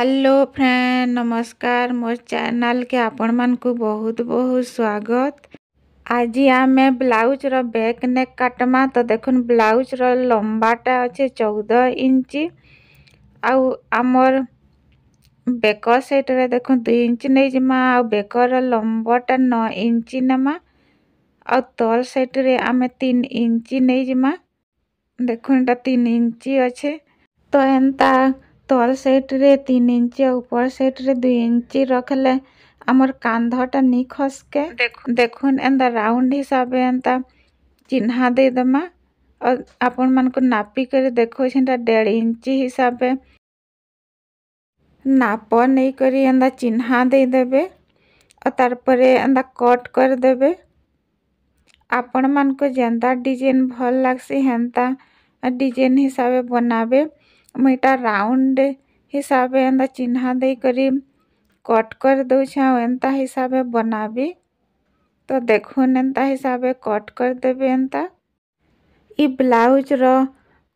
Hello friend नमस्कार मोर channel के आपण मान को बहुत बहुत स्वागत। आज आम ब्लाउज रो बैक नेक काटमा। तो देखुन ब्लाउज रो लंबाटा अच्छे 14 इंची आउ आमर बेक साइड रे देखुन 2 इंच नहीं जमा आउ बेकर लंबाटा 9 इंची नमा आउ तल साइड रे आम 3 इंची नहीं जमा। देखुन 3 इंची अच्छे तो एंता तल साइड रे 3 इंची ऊपर साइड रे 2 इंची रखले आमर कांधटा नी खसके। देखुन एंता राउंड हिसाब एंता चिन्हा दे दमा और आपण मन को नापी कर देखो छिंटा 1.5 इंची हिसाब नाप नहीं करी एंता चिन्हा दे देबे और तार परे एंता कट कर देबे। आपण मन को जेंता डिजाइन भल लागसी हेंता डिजाइन हिसाब बनाबे। मुईटा राउंड हिसाब एंता चिन्हा दे करी कट कर दउछा एंता हिसाब बनाबी। तो देखुन एंता हिसाब कट कर देबे। एंता ई ब्लाउज रो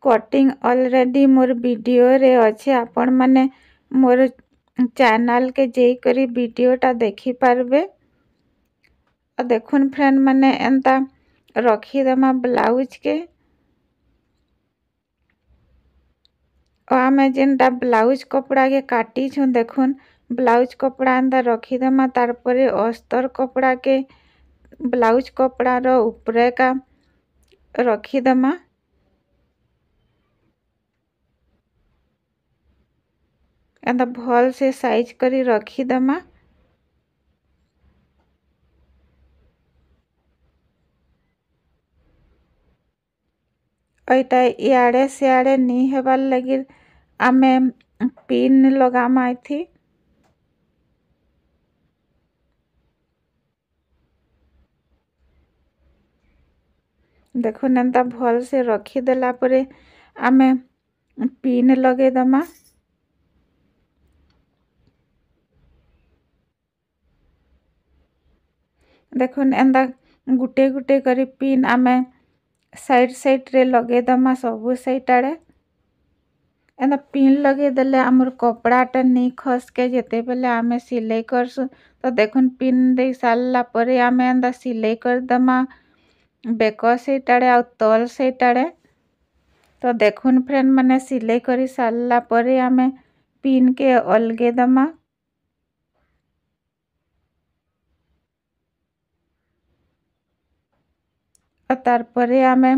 कटिंग ऑलरेडी मोर वीडियो रे अच्छे आपण माने मोर चैनल के जे करी वीडियोटा देखि पारबे। और देखुन फ्रेंड माने एंता रखी दमा ब्लाउज के और आमे जेनटा ब्लाउज कपड़ा के काटी छु देखुन ब्लाउज कपड़ा एंता रखी दमा। तार परे अस्तर कपड़ा के ब्लाउज कपड़ा रो ऊपरे का रखी दमा। एंता भल से साइज करी रखी दमा। एटा इयाड़े सियाड़े नी हेबार लगी आमे पिन लगामा थी। देखो एंता भल से रखी देला परे आमे पिन लगे दमा। देखो एंता गुटे गुटे करी पिन आमे साइड साइड रे लगे दमा सबु साइड आड़े। एंता पिन लगे देले आमर कपड़ाटा नी खसके जेते बेले आमे सिलाई करसु। तो देखुन पिन दे सारला परे आमे एंता सिलाई कर दमा बेक साइड आड़े आउ तल साइड आड़े। तो देखुन फ्रेंड माने सिलाई करी सारला परे आमे पिन के अलगे दमा। और तार परे आमे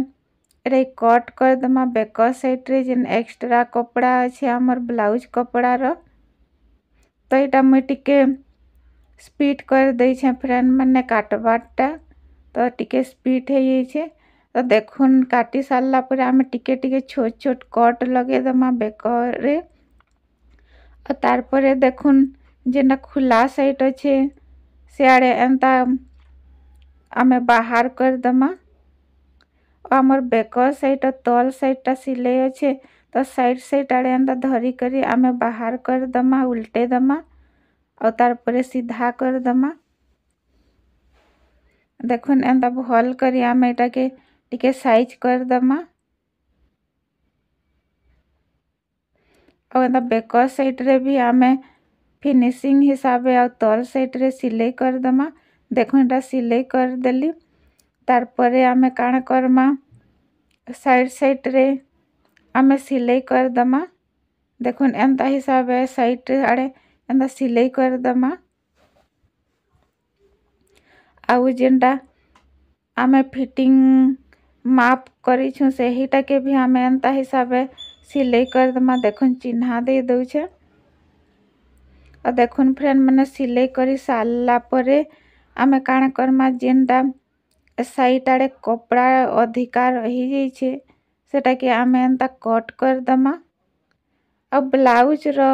रे कट कर दमा बेक साइड रे जेन एक्स्ट्रा कपड़ा अच्छे आमर ब्लाउज कपड़ा रो। तो यहाँ मुझे टिके स्पीड कर दे फ्रेंड माने काटबाटा तो टिके स्पीड है ये। तो देखुन काटी सारला पर आमे टिके टिके छोट छोट कट लगे दमा बेक रे। और तार परे देखुन जेना खुला साइड अच्छे सियाड़े एंता आमे बाहर कर दमा। आमर बेक साइड तल साइडटा सिलाई अच्छे तो साइड साइड आड़े एंता धरी करी आमे बाहर कर दमा उल्टे दमा और तार परे सीधा कर दमा। देखुन एंता भल करी आमे एटा के टिके साइज कर दमा। और एंता बेक साइड रे भी आमे फिनिशिंग हिसाब और तल साइड रे सिलाई कर दमा। देखुन एटा सिलाई कर देली तार परे आमे काना करमा साइड साइड रे आमे सिलाई कर दमा। देखुन एंता हिसाब साइड आड़े एंता सिलाई कर दमा। आउ जेनटा आमे फिटिंग माप करी छु सेहीटा के भी आमे एंता हिसाब सिलाई कर दमा। देखुन चिन्हा दे दउछे। और देखुन फ्रेंड माने सिलाई करी सारला परे आमे काना करमा जेनटा साइड आड़े कपड़ा अधिका रही जाइछे सेटा के आमे एंता कट कर दमा। और ब्लाउज रो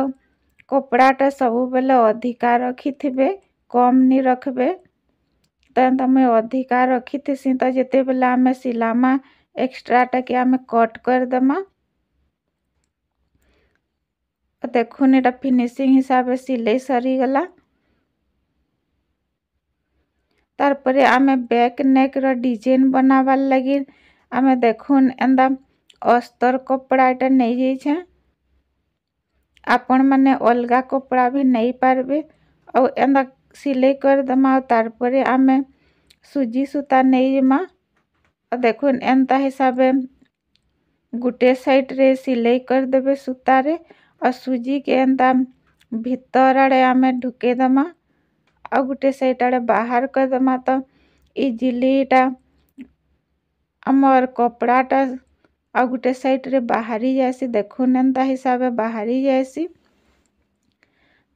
कपड़ाटा सबु बेले अधिका रखी थिबे कम नी रखबे। तो एंता मैं अधिका रखी थिसी तो जेते बेले आमे सिलामा एक्स्ट्राटा के आमे कट कर दमा। देखुन एटा फिनिशिंग हिसाब सिलाई सरी गला। तार परे आमे बैक नेक रो डिजाइन बनावार लगी आमे देखुन एंदा अस्तर कपड़ा एटा नहीं जाइछे आपण माने अलगा कपड़ा भी नहीं पारबे और एंदा सिलाई कर दमा और तारपरे आमे सुजी सूता नहीं जमा और देखुन एंता हिसाबे गुटे साइड रे सिलाई कर देबे सूता रे और सुजी के एंता भीतर आड़े आमे ढुके दमा और गुटे साइड आड़े बाहर कर दमा तो इजिली टा अमर कपड़ाटा आ गुटे साइड रे बाहरी जासी देखुन एंता हिसाबे बाहरी जासी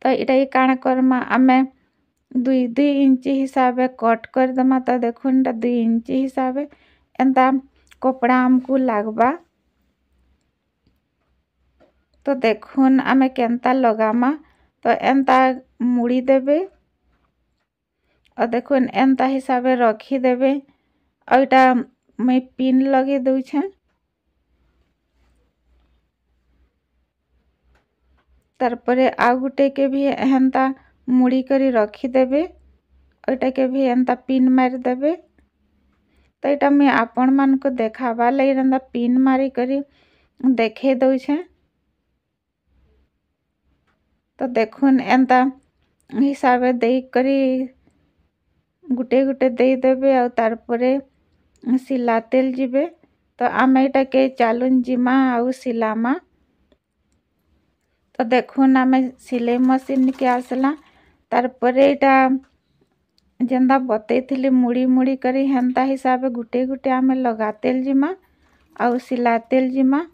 तो इटा काण करमा आमे 2 इंची हिसाबे कट कर दमा तो देखुन 2 इंची हिसाबे एंता कपड़ा आमको लागबा तो देखुन आमे केंता लगामा तो एंता मुड़ी देबे और देखुन एंता हिसाबे रखी देबे और इटा मैं पिन लगे दूछे तारपरे आ गुटे के भी एंता मुड़ी करी रखी देबे और इटा के भी एंता पिन मार देबे तो इटा मैं आपण मान को देखाबा लई एंता पिन मारी करी देखे दूछे तो देखुन एंता हिसाबे दे करी गुटे गुटे दे देबे और तारपरे सिला तेल जीबे तो आमे इटा के चालुन जिमा और सिलामा तो देखुन आमे सिलाई मशीन के आसला तारपरे इटा जेंदा बतई थिली मुड़ी मुड़ी करी हेंता हिसाबे गुटे गुटे आमे लगा तेल जिमा और सिला तेल जिमा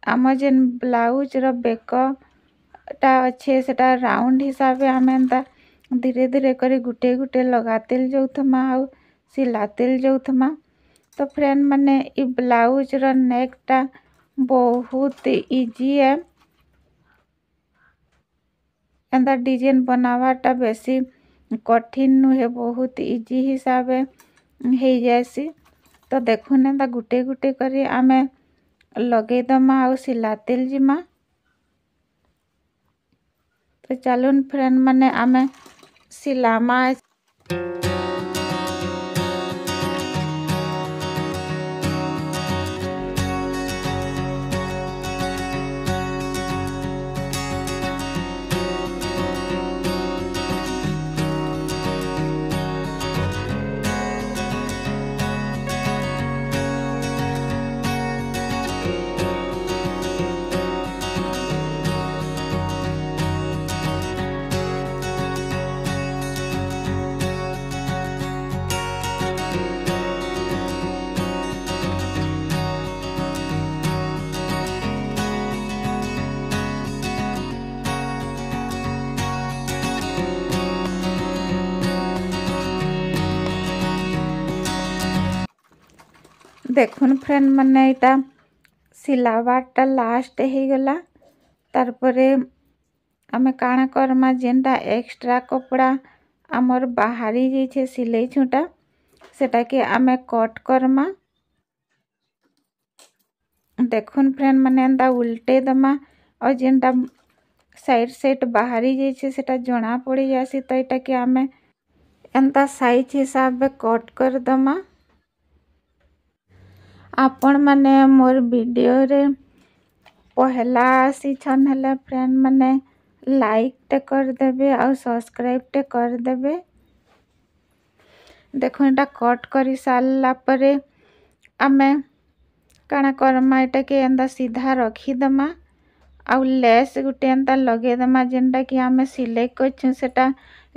आम जेन ब्लाउज रो बेकटा अच्छे सेटा राउंड हिसाबे आमे एंता धीरे धीरे करी गुटे गुटे लगा तेल जाउथमा और सिला तेल जाउथमा तो फ्रेंड माने इ ब्लाउज रो नेकटा बहुत इजी है एंता डिजाइन बनावाटा बेसी कठिन नुहे बहुत इजी हिसाबे हो जासी तो देखुन एंता गुटे गुटे करी आमे लगे दमा और सिला तेल जिमा तो चलुन फ्रेंड माने आमे सिलामा देखुन फ्रेंड माने इटा सिलावाटा लास्ट हो गला तारपरे आमे काना करमा जेनटा एक्स्ट्रा कपड़ा आमर बाहरी जाइछे सिलाई छुटा सेटा के आमे कट करमा देखुन फ्रेंड माने एंता उल्टे दमा और जेनटा साइड साइड बाहरी जाइछे सेटा जना पड़ी जासी तो इटा के आमे एंता साइज हिसाब कट कर दमा आपण माने मोर वीडियो रे पहला आसी छन हले फ्रेंड माने लाइक टे कर देबे और सब्सक्राइब टे कर देबे देखो एटा कट करी साला परे आमे काना करमा एटा के एंदा सीधा रखी दमा और लेस गुटे एंता लगे दमा जेनटा कि आमे सिलाई करछु सेटा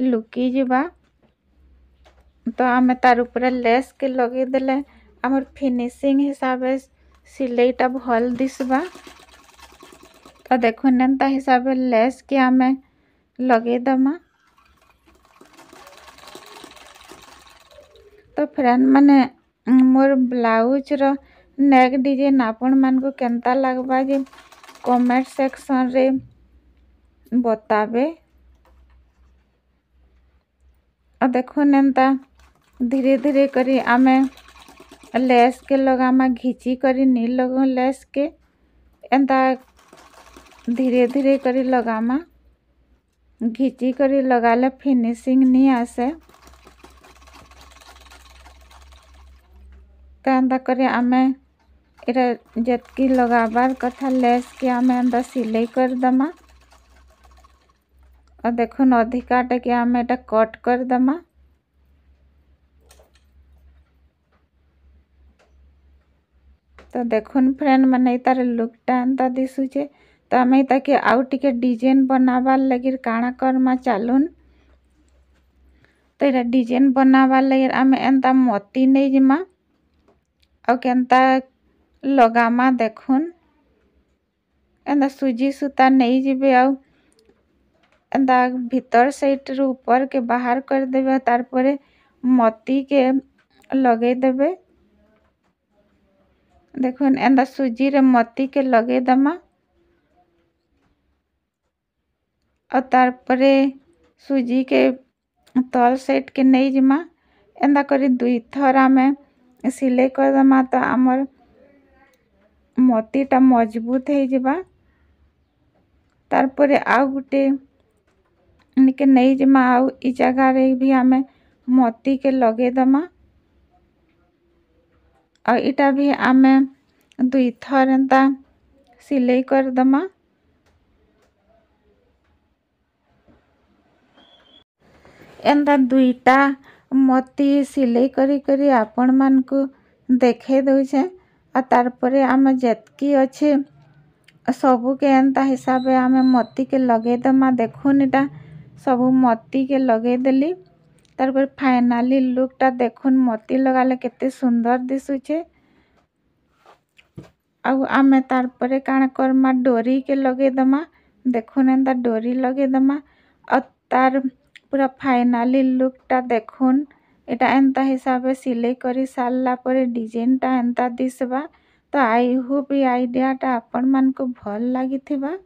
लुकी जिबा तो आमे तार ऊपर लेस के लगे देले आमर फिनिशिंग हिसाबे सिलाईटा भल दिसबा तो देखो एंता हिसाबे लेस के आमे लगे दमा तो फ्रेंड माने मोर ब्लाउज रो नेक डिजाइन आपण मान को केनता लागबा जे कमेंट सेक्शन रे बताबे और देखो एंता धीरे धीरे करी आमे लेस के लगामा घिची करी नी लगो लेस के एंता धीरे धीरे करी लगामा घिची करी लगाले फिनिशिंग नहीं आसे तो एंता करी आमे एटा जतकी लगाबार कथा लेस के आम एंदा सिलाई करदमा और देखुन अधिकाटा के आम एटा कट करदमा। तो देखुन फ्रेंड माने तार लुकटा एंता दिसुचे। तो आम ताके आउ टिके डिजाइन बनाबार लगी काଣା करमा चालुन। तो ये डिजाइन बनाबार लगी आम एंता मोती नहीं जिमा और केंता लगामा देखुन एंता सुजी सूता नहीं जीवे आउ एंता भीतर साइड रू ऊपर के बाहर कर देवे तार परे मोती के लगे देवे। देखुन एंता सुजी रे मोती के लगे दमा और तार परे सुजी के तल साइड के नहीं जिमा एंता करी दुई थरा में सिलाई कर दमा। तो आमर मोतीटा मजबूत हो जिबा। तार परे आउ गुटे निके नहीं जिमा आउ इ जगह रे भी आमे मोती के लगे दमा और इटा भी आमे दुई थर एंता सिलाई कर दमा। एंता दुईटा मोती सिलाई करी करी आपण मान को देखे दउछे और तार परे आमे जतकी अच्छे सबू के एंता हिसाब आमे मोती के लगे दमा। देखुन इटा सबू मोती के लगे देली तार पर फाइनली लुकटा देखुन मोती लगाले केते सुंदर दिसुचे। आउ आमे तार परे काଣା करमा डोरी के लगे दमा। देखुन एंता डोरी लगे दमा और तार पूरा फाइनली लुकटा देखुन एटा एंता हिसाब सिलाई करी सारला परे डिजाइनटा एंता दिसबा। तो आई होप ये आइडियाटा आपण मान को भल लागिथिबा।